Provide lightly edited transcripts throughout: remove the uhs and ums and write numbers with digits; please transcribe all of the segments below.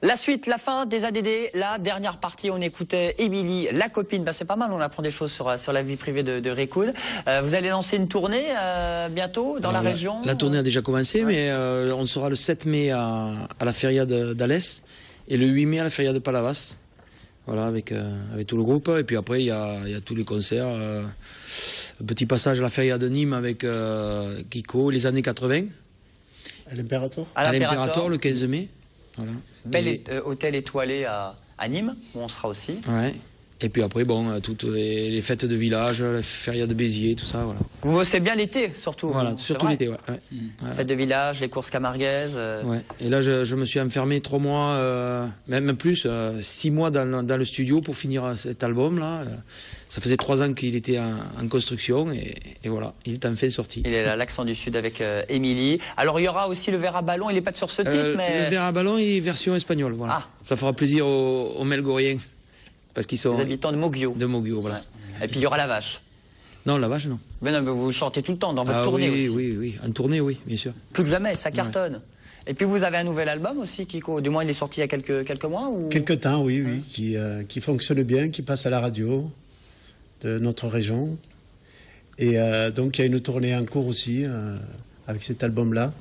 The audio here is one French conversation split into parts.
La suite, la fin des ADD, la dernière partie, on écoutait Émilie, la copine. C'est pas mal, on apprend des choses sur la vie privée de Rickoud. Vous allez lancer une tournée bientôt dans la région? La tournée a déjà commencé, mais on sera le 7 mai à la feria d'Alès et le 8 mai à la feria de Palavas. Voilà, avec tout le groupe. Et puis après, il y a tous les concerts. Un petit passage à la feria de Nîmes avec Kiko, les années 80. À l'Impérator. À l'Impérator, le 15 mai. Voilà. Bel hôtel étoilé à Nîmes, où on sera aussi. Ouais. Et puis après, bon, toutes les fêtes de village, la feria de Béziers, tout ça, voilà. Vous bossez bien l'été, surtout. Voilà, surtout l'été, ouais. Fêtes de village, les courses camarguaises. Ouais. Et là, je me suis enfermé 3 mois, même plus, 6 mois dans le studio pour finir cet album-là. Ça faisait 3 ans qu'il était en construction et voilà, il est enfin sorti. Il est là, l'accent du Sud avec Émilie. Alors, il y aura aussi le verre à ballon, il n'est pas sur ce titre, mais... Le verre à ballon est version espagnole, voilà. Ah. Ça fera plaisir aux Melgoriens. Parce qu'ils sont... Les habitants de Moguio. De Moguio, voilà. Ouais. Et puis, il y aura la vache. Non, la vache, non. Mais non, mais vous chantez tout le temps, dans votre tournée aussi. Oui. En tournée, oui, bien sûr. Plus que jamais, ça cartonne. Ouais. Et puis, vous avez un nouvel album aussi, Kiko. Du moins, il est sorti il y a quelques mois ou... Quelques temps, oui, qui fonctionne bien, qui passe à la radio de notre région. Et donc, il y a une tournée en cours aussi, avec cet album-là.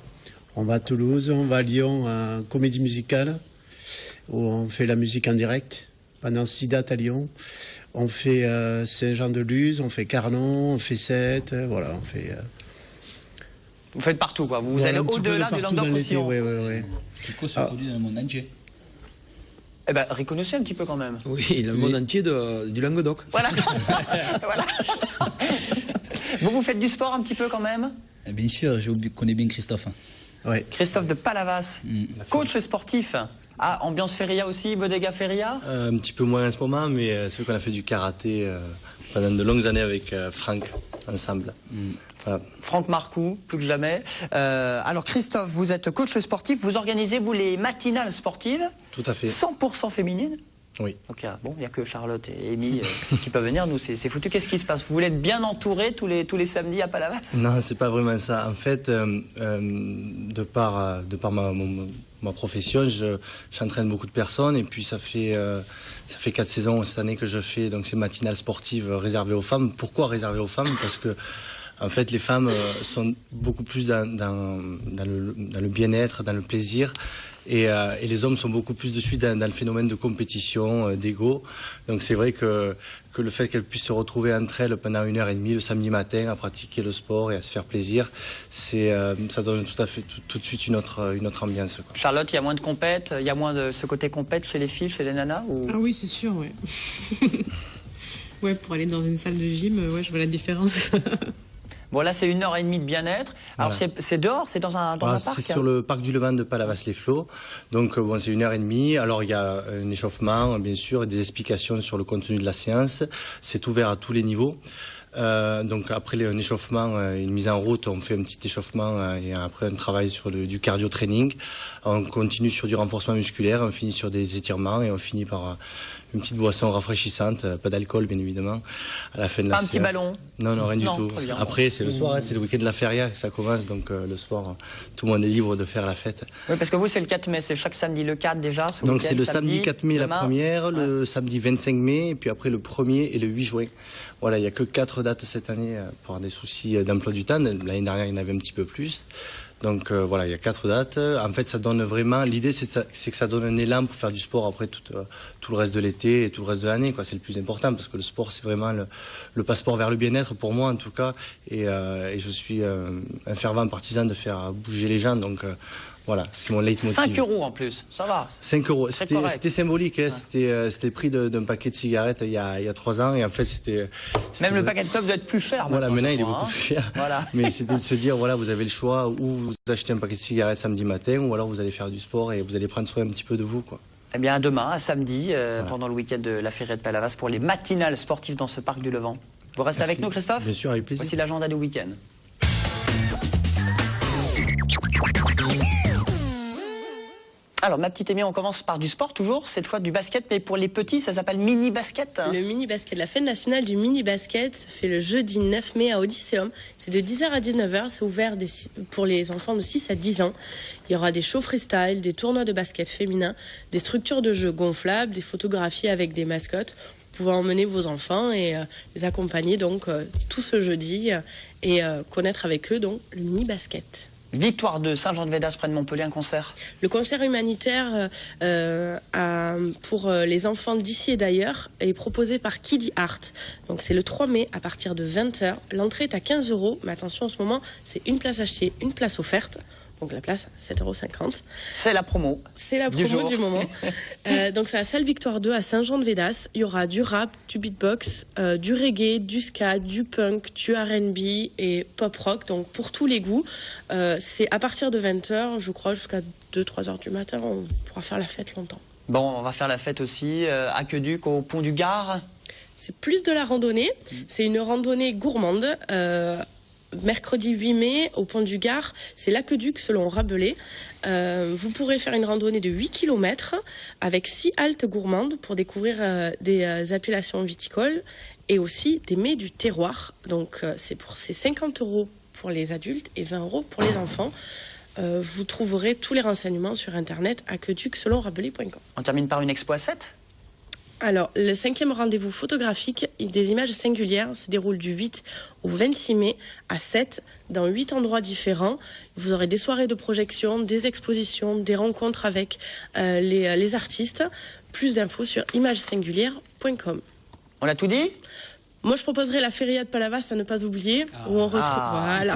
On va à Toulouse, on va à Lyon, en comédie musicale, où on fait la musique en direct. Pendant 6 dates à Lyon, on fait Saint-Jean-de-Luz, on fait Carnon, on fait Sète, voilà, on fait... Vous faites partout, quoi. Vous allez au-delà du Languedoc aussi. Oui. Kiko se produit dans le monde entier. Eh ben, reconnaissez un petit peu quand même. Oui, le monde entier du Languedoc. Voilà. Voilà. Vous faites du sport un petit peu quand même? Bien sûr, je connais bien Christophe. Ouais. Christophe de Palavas, coach sportif. Ah, ambiance feria aussi, bodega feria? Un petit peu moins en ce moment, mais c'est vrai qu'on a fait du karaté pendant de longues années avec Franck, ensemble. Voilà. Franck Marcoux, plus que jamais. Alors Christophe, vous êtes coach sportif, vous organisez, vous, les matinales sportives? Tout à fait. 100% féminines? Oui. Ok, bon, il n'y a que Charlotte et Amy qui peuvent venir. Nous, c'est foutu. Qu'est-ce qui se passe? Vous voulez être bien entouré tous les samedis à Palavas? Non, c'est pas vraiment ça. En fait, de par ma profession, j'entraîne beaucoup de personnes et puis ça fait 4 saisons cette année que je fais donc ces matinales sportives réservées aux femmes. Pourquoi réservées aux femmes? Parce que en fait, les femmes sont beaucoup plus dans le bien-être, dans le plaisir. Et les hommes sont beaucoup plus de suite dans le phénomène de compétition, d'ego. Donc c'est vrai que le fait qu'elles puissent se retrouver entre elles pendant 1h30 le samedi matin à pratiquer le sport et à se faire plaisir, ça donne tout de suite une autre ambiance, quoi. Charlotte, il y a moins de compète, il y a moins de ce côté compète chez les filles, chez les nanas ou... Ah oui, c'est sûr, ouais. Ouais, pour aller dans une salle de gym, ouais, je vois la différence. Bon, là, c'est 1h30 de bien-être. Alors, voilà. c'est dehors, c'est dans un parc? C'est sur le parc du Levant de Palavas-les-Flots. Donc, bon, c'est 1h30. Alors, il y a un échauffement, bien sûr, et des explications sur le contenu de la séance. C'est ouvert à tous les niveaux. Donc, après un échauffement, une mise en route, on fait un petit échauffement et après un travail sur du cardio-training. On continue sur du renforcement musculaire, on finit sur des étirements et on finit par une petite boisson rafraîchissante, pas d'alcool bien évidemment, à la fin de la séance. Un petit ballon? Non, rien du tout. Après, c'est le soir, c'est le week-end de la feria que ça commence, donc le soir, tout le monde est libre de faire la fête. Oui, parce que vous, c'est le 4 mai, c'est chaque samedi le 4 déjà. Donc c'est le samedi 4 mai la première, le samedi 25 mai, et puis après le 1er et le 8 juin. Voilà, il n'y a que 4 dates cette année pour des soucis d'emploi du temps. L'année dernière, il y en avait un petit peu plus. Donc voilà, il y a 4 dates. En fait, ça donne vraiment... L'idée, c'est que ça donne un élan pour faire du sport après tout le reste de l'été et tout le reste de l'année, quoi. C'est le plus important parce que le sport, c'est vraiment le passeport vers le bien-être pour moi, en tout cas. Et je suis un fervent partisan de faire bouger les gens. Donc voilà, c'est mon leitmotiv. 5 € en plus, ça va. 5 €. C'était symbolique, hein. C'était prix d'un paquet de cigarettes il y a 3 ans. Et en fait, c'était... Même le paquet de clopes doit être plus cher. Voilà, maintenant il est beaucoup plus cher. Voilà. Mais c'était de se dire, voilà, vous avez le choix, ou vous achetez un paquet de cigarettes samedi matin, ou alors vous allez faire du sport et vous allez prendre soin un petit peu de vous, quoi. Eh bien, demain, à samedi, pendant le week-end de la feria de Palavas, pour les matinales sportives dans ce parc du Levant. Vous restez avec nous, Christophe? Bien sûr, avec plaisir. Voici l'agenda du week-end. Alors, ma petite Émilie, on commence par du sport toujours, cette fois du basket, mais pour les petits, ça s'appelle mini-basket. Le mini-basket, la fête nationale du mini-basket se fait le jeudi 9 mai à Odysseum. C'est de 10h à 19h, c'est ouvert pour les enfants de 6 à 10 ans. Il y aura des shows freestyle, des tournois de basket féminin, des structures de jeux gonflables, des photographies avec des mascottes. Vous pouvez emmener vos enfants et les accompagner donc tout ce jeudi et connaître avec eux donc le mini-basket. Victoire de Saint-Jean-de-Védas près de Montpellier, un concert. Le concert humanitaire pour les enfants d'ici et d'ailleurs est proposé par Kiddy Art. Donc c'est le 3 mai à partir de 20h. L'entrée est à 15 €, mais attention en ce moment, c'est une place achetée, une place offerte. Donc la place, 7,50 €. C'est la promo. C'est la promo du moment. Donc c'est à Salle Victoire 2 à Saint-Jean-de-Védas. Il y aura du rap, du beatbox, du reggae, du ska, du punk, du R&B et pop rock. Donc pour tous les goûts. C'est à partir de 20h, je crois, jusqu'à 2-3 h du matin. On pourra faire la fête longtemps. Bon, on va faire la fête aussi à Aqueduc, au Pont du Gard. C'est plus de la randonnée. C'est une randonnée gourmande. Mercredi 8 mai, au Pont du Gard, c'est l'Aqueduc selon Rabelais. Vous pourrez faire une randonnée de 8 km avec 6 haltes gourmandes pour découvrir des appellations viticoles et aussi des mets du terroir. Donc c'est 50 € pour les adultes et 20 € pour les enfants. Vous trouverez tous les renseignements sur internet aqueducselonrabelais.com. On termine par une expo à 7. Alors, le 5e rendez-vous photographique des images singulières se déroule du 8 au 26 mai à 7 dans 8 endroits différents. Vous aurez des soirées de projection, des expositions, des rencontres avec les artistes. Plus d'infos sur imagesingulière.com. On a tout dit ? Moi, je proposerais la feria de Palavas à ne pas oublier, où on retrouve... Voilà.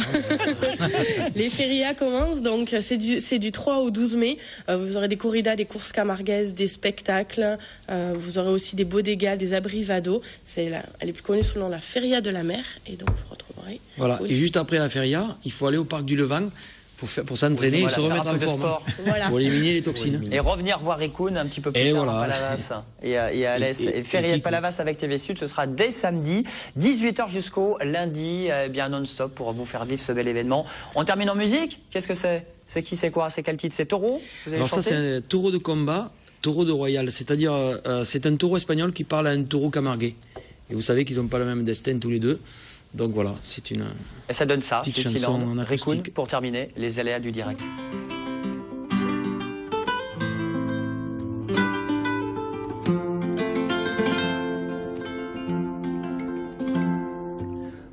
Les férias commencent, donc c'est du 3 au 12 mai. Vous aurez des corridas, des courses camarguaises, des spectacles. Vous aurez aussi des bodegas, des abrivado. Elle est plus connue sous le nom de la feria de la mer. Et donc, vous retrouverez... Voilà. Et juste après la feria, il faut aller au parc du Levant pour s'entraîner et se remettre en forme. Voilà. Pour éliminer les toxines. Et revenir voir Rikun un petit peu plus tard à Palavas et à Alès. Et Feria de Palavas avec TV Sud, ce sera dès samedi, 18h jusqu'au lundi, bien non-stop pour vous faire vivre ce bel événement. On termine en musique. Qu'est-ce que c'est ? C'est qui, c'est quoi ? C'est quel titre ? C'est Taureau ? Vous avez Alors chanté ? ça, c'est un taureau de combat, taureau de royal. C'est-à-dire, c'est un taureau espagnol qui parle à un taureau camarguais. Et vous savez qu'ils n'ont pas le même destin tous les deux. Donc voilà, c'est une... Et ça donne ça, petite chanson en Rikun, acoustique. pour terminer, les aléas du direct.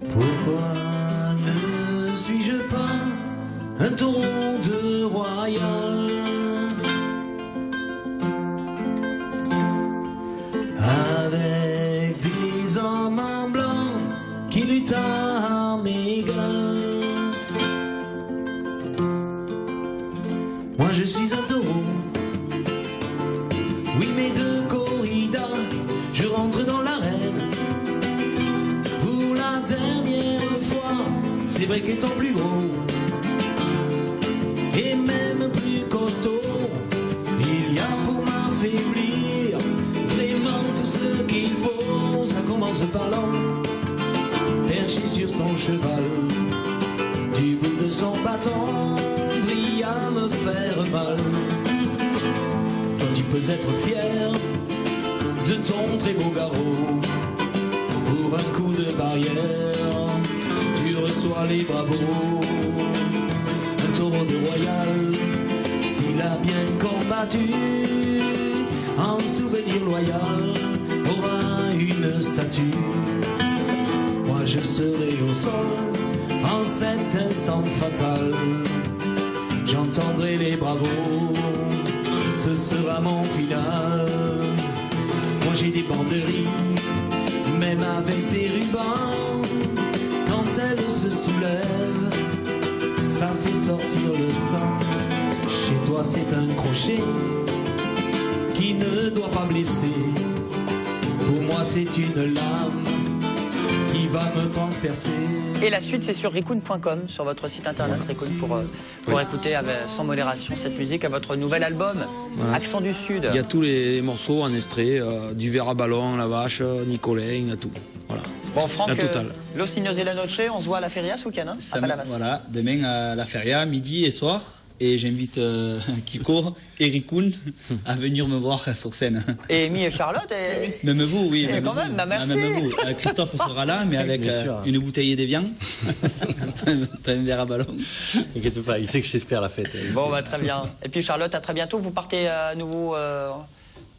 Pourquoi ne suis-je pas un taureau de royal avec des hommes en blanc qui luttent à mes gueules? Moi je suis un taureau, oui mais de corrida, je rentre dans l'arène pour la dernière fois. C'est vrai qu'étant plus gros et même plus costaud, il y a pour m'affaiblir vraiment tout ce qu'il faut. Ça commence par l'homme perché sur son cheval, du bout de son bâton brille à me faire mal. Toi tu peux être fier de ton très beau garrot, pour un coup de barrière tu reçois les bravos. Un taureau de royal, s'il a bien combattu, en souvenir loyal aura une statue. Moi je serai au sol en cet instant fatal, j'entendrai les bravos, ce sera mon final. Moi j'ai des banderies, même avec des rubans, quand elles se soulèvent, ça fait sortir le sang. Chez toi c'est un crochet qui ne doit pas blesser, pour moi c'est une lame qui va me transpercer. Et la suite, c'est sur rikun.com, sur votre site internet Rikun, pour écouter sans modération cette musique à votre nouvel album, Accent du Sud. Il y a tous les morceaux en extrait, du verre à ballon, la vache, Nicolas, il y a tout. Voilà. Bon, Franck, la totale. Los Niños de la Noche, on se voit à la feria ce week-end, à Palavas. Voilà, demain à la feria, midi et soir. et j'invite Kiko et Rikun à venir me voir sur scène. Et Amy et Charlotte Même vous, oui. Même quand même, merci. Même vous. Christophe sera là, mais avec une bouteille d'Evian, pas un verre à ballon. T'inquiète pas, il sait que j'espère la fête. Bon, bah, très bien. Et puis Charlotte, à très bientôt. Vous partez à nouveau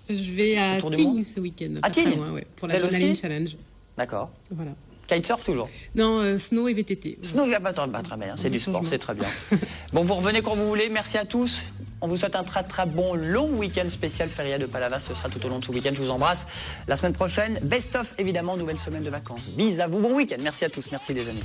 Je vais à Tignes ce week-end. À Tignes pour la Adrenaline Challenge. D'accord. Voilà. Kitesurf toujours? Non, snow et VTT. Snow, très bien, c'est du sport, c'est très bien. Bon, vous revenez quand vous voulez, merci à tous. On vous souhaite un très très bon long week-end spécial Feria de Palavas, ce sera tout au long de ce week-end, je vous embrasse. La semaine prochaine, best of évidemment, nouvelle semaine de vacances. Bis à vous, bon week-end, merci à tous, merci les amis.